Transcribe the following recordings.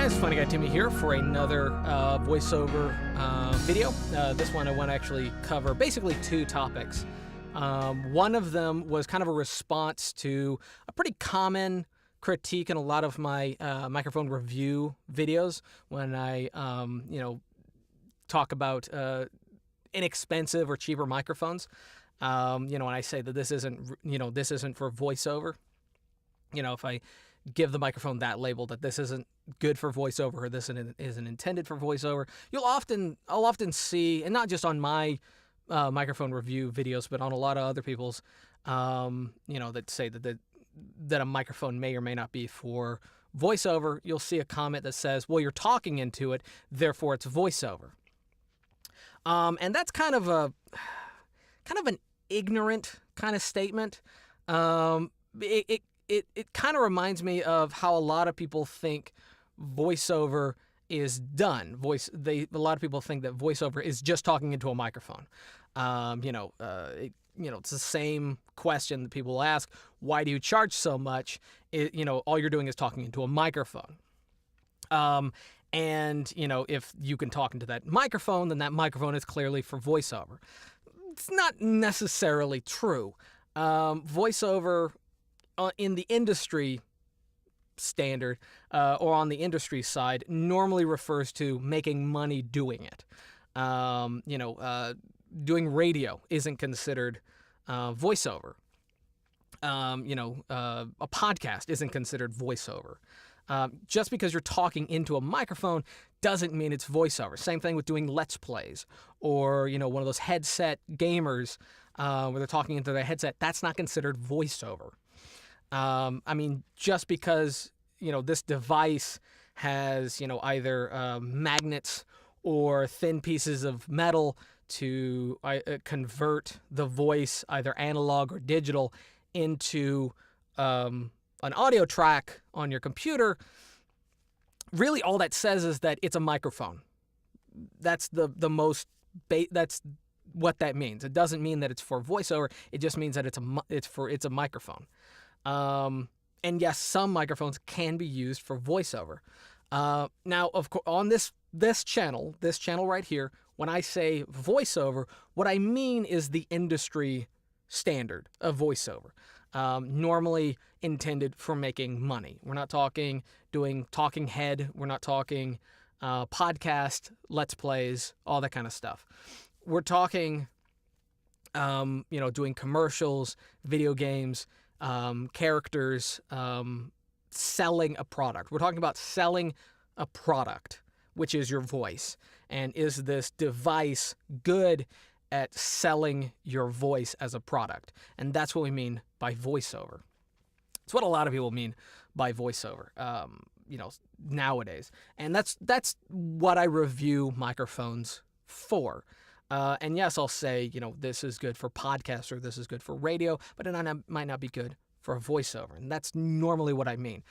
guys, FunnyGuyTimmy here for another voiceover video. This one I want to actually cover basically two topics. One of them was kind of a response to a pretty common critique in a lot of my microphone review videos when I, talk about inexpensive or cheaper microphones. And I say that this isn't for voiceover. If I give the microphone that label that this isn't good for voiceover or this isn't intended for voiceover, I'll often see, and not just on my microphone review videos, but on a lot of other people's, that say that a microphone may or may not be for voiceover. You'll see a comment that says, well, you're talking into it, therefore it's voiceover. And that's kind of an ignorant kind of statement. It kind of reminds me of how a lot of people think voiceover is done. A lot of people think that voiceover is just talking into a microphone. It's the same question that people ask: why do you charge so much? All you're doing is talking into a microphone. If you can talk into that microphone, then that microphone is clearly for voiceover. It's not necessarily true. Voiceover in the industry standard or on the industry side normally refers to making money doing it. Doing radio isn't considered voiceover. A podcast isn't considered voiceover. Just because you're talking into a microphone doesn't mean it's voiceover. Same thing with doing Let's Plays or, one of those headset gamers where they're talking into their headset. That's not considered voiceover. Just because, this device has, either magnets or thin pieces of metal to convert the voice, either analog or digital, into an audio track on your computer, really all that says is that it's a microphone. That's that's what that means. It doesn't mean that it's for voiceover. It just means that it's a microphone. And yes, some microphones can be used for voiceover. Now, of course, on this channel right here, when I say voiceover, what I mean is the industry standard of voiceover. Normally intended for making money. We're not doing talking head. We're not talking podcast, Let's Plays, all that kind of stuff. We're talking, doing commercials, video games, characters, selling a product. We're talking about selling a product, which is your voice. And is this device good at selling your voice as a product? And that's what we mean by voiceover. It's what a lot of people mean by voiceover, nowadays. And that's what I review microphones for. And yes, I'll say, this is good for podcasts or this is good for radio, but it might not be good for a voiceover. And that's normally what I mean.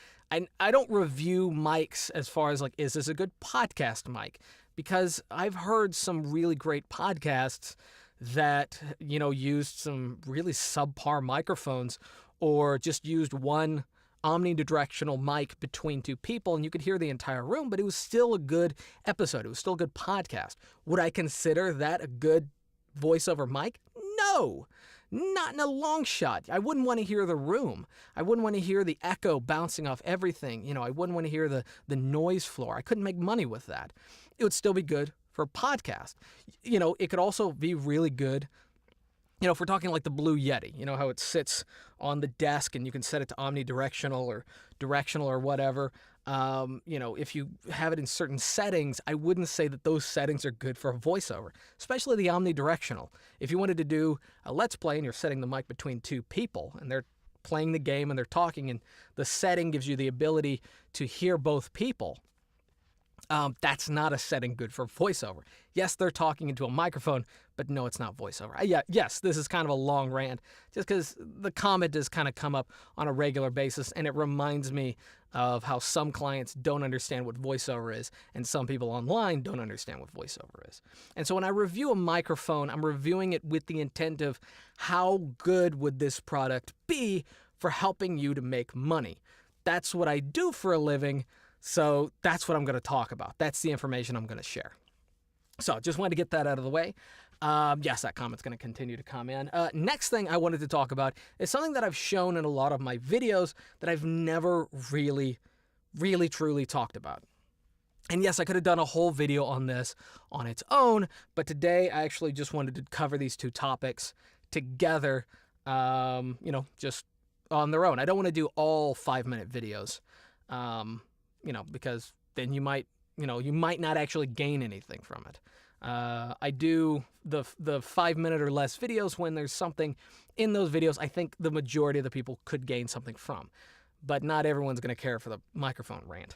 I don't review mics as far as is this a good podcast mic? Because I've heard some really great podcasts that, used some really subpar microphones or just used one omnidirectional mic between two people and you could hear the entire room, but it was still a good episode. It was still a good podcast. Would I consider that a good voiceover mic? No, not in a long shot. I wouldn't want to hear the room. I wouldn't want to hear the echo bouncing off everything. I wouldn't want to hear the noise floor. I couldn't make money with that. It would still be good for a podcast. It could also be really good, if we're talking like the Blue Yeti, how it sits on the desk and you can set it to omnidirectional or directional or whatever. If you have it in certain settings, I wouldn't say that those settings are good for a voiceover, especially the omnidirectional. If you wanted to do a Let's Play and you're setting the mic between two people and they're playing the game and they're talking and the setting gives you the ability to hear both people, that's not a setting good for voiceover. Yes, they're talking into a microphone, but no, it's not voiceover. Yes, this is kind of a long rant just because the comment does kind of come up on a regular basis, and it reminds me of how some clients don't understand what voiceover is, and some people online don't understand what voiceover is. And so when I review a microphone, I'm reviewing it with the intent of how good would this product be for helping you to make money. That's what I do for a living. So that's what I'm going to talk about. That's the information I'm going to share. So just wanted to get that out of the way. Yes, that comment's going to continue to come in. Next thing I wanted to talk about is something that I've shown in a lot of my videos that I've never really truly talked about. And yes, I could have done a whole video on this on its own, but today I actually just wanted to cover these two topics together, just on their own. I don't want to do all 5-minute videos, because then you might not actually gain anything from it. I do the 5-minute or less videos when there's something in those videos I think the majority of the people could gain something from, but not everyone's going to care for the microphone rant.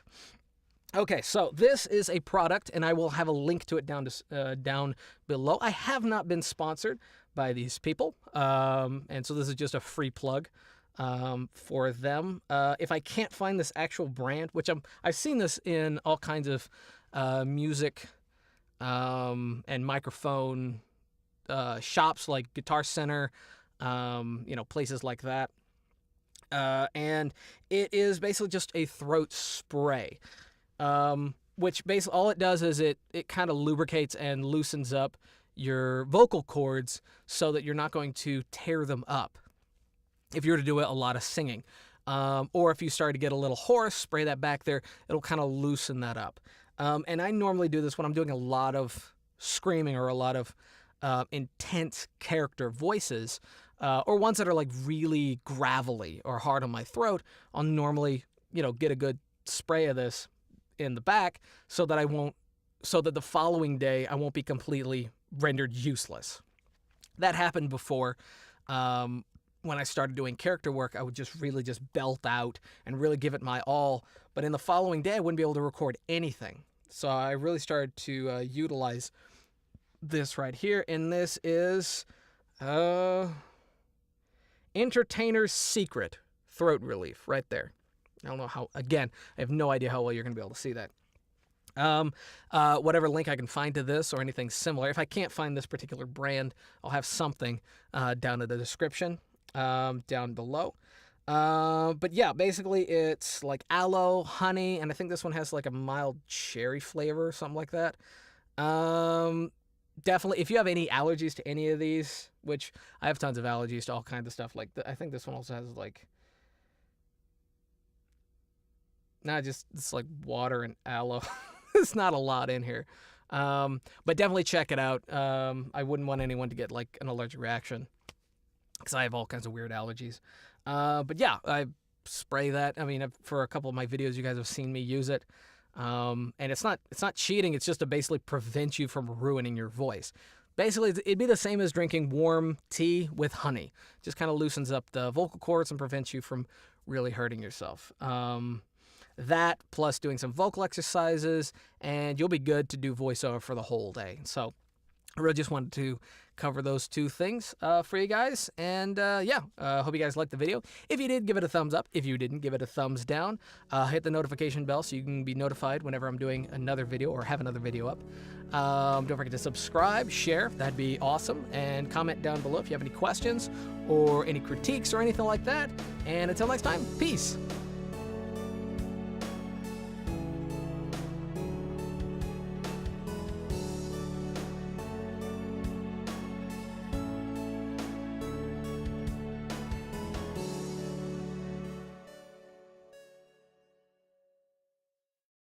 Okay, so this is a product, and I will have a link to it down below. I have not been sponsored by these people, and so this is just a free plug for them. If I can't find this actual brand, which I've seen this in all kinds of music and microphone shops like Guitar Center, places like that. And it is basically just a throat spray. Which basically all it does is it kind of lubricates and loosens up your vocal cords so that you're not going to tear them up if you were to do a lot of singing. Or if you start to get a little hoarse, spray that back there, it'll kind of loosen that up. And I normally do this when I'm doing a lot of screaming or a lot of intense character voices, or ones that are like really gravelly or hard on my throat. I'll normally, get a good spray of this in the back so that the following day I won't be completely rendered useless. That happened before. When I started doing character work, I would just really just belt out and really give it my all. But in the following day, I wouldn't be able to record anything. So I really started to utilize this right here. And this is Entertainer's Secret Throat Relief right there. I don't know how, again, I have no idea how well you're going to be able to see that. Whatever link I can find to this or anything similar. If I can't find this particular brand, I'll have something down in the description down below. But yeah, basically it's like aloe, honey, and I think this one has like a mild cherry flavor or something like that. Definitely, if you have any allergies to any of these, which I have tons of allergies to all kinds of stuff, like I think this one also has like... it's like water and aloe. There's not a lot in here. But definitely check it out. I wouldn't want anyone to get like an allergic reaction because I have all kinds of weird allergies. But yeah, I spray that. I mean, for a couple of my videos, you guys have seen me use it. And it's not cheating. It's just to basically prevent you from ruining your voice. Basically, it'd be the same as drinking warm tea with honey. Just kind of loosens up the vocal cords and prevents you from really hurting yourself. That plus doing some vocal exercises, and you'll be good to do voiceover for the whole day. So I really just wanted to cover those two things for you guys. And hope you guys liked the video. If you did, give it a thumbs up. If you didn't, give it a thumbs down. Hit the notification bell so you can be notified whenever I'm doing another video or have another video up. Don't forget to subscribe, share, that'd be awesome, and comment down below if you have any questions or any critiques or anything like that. And until next time, peace.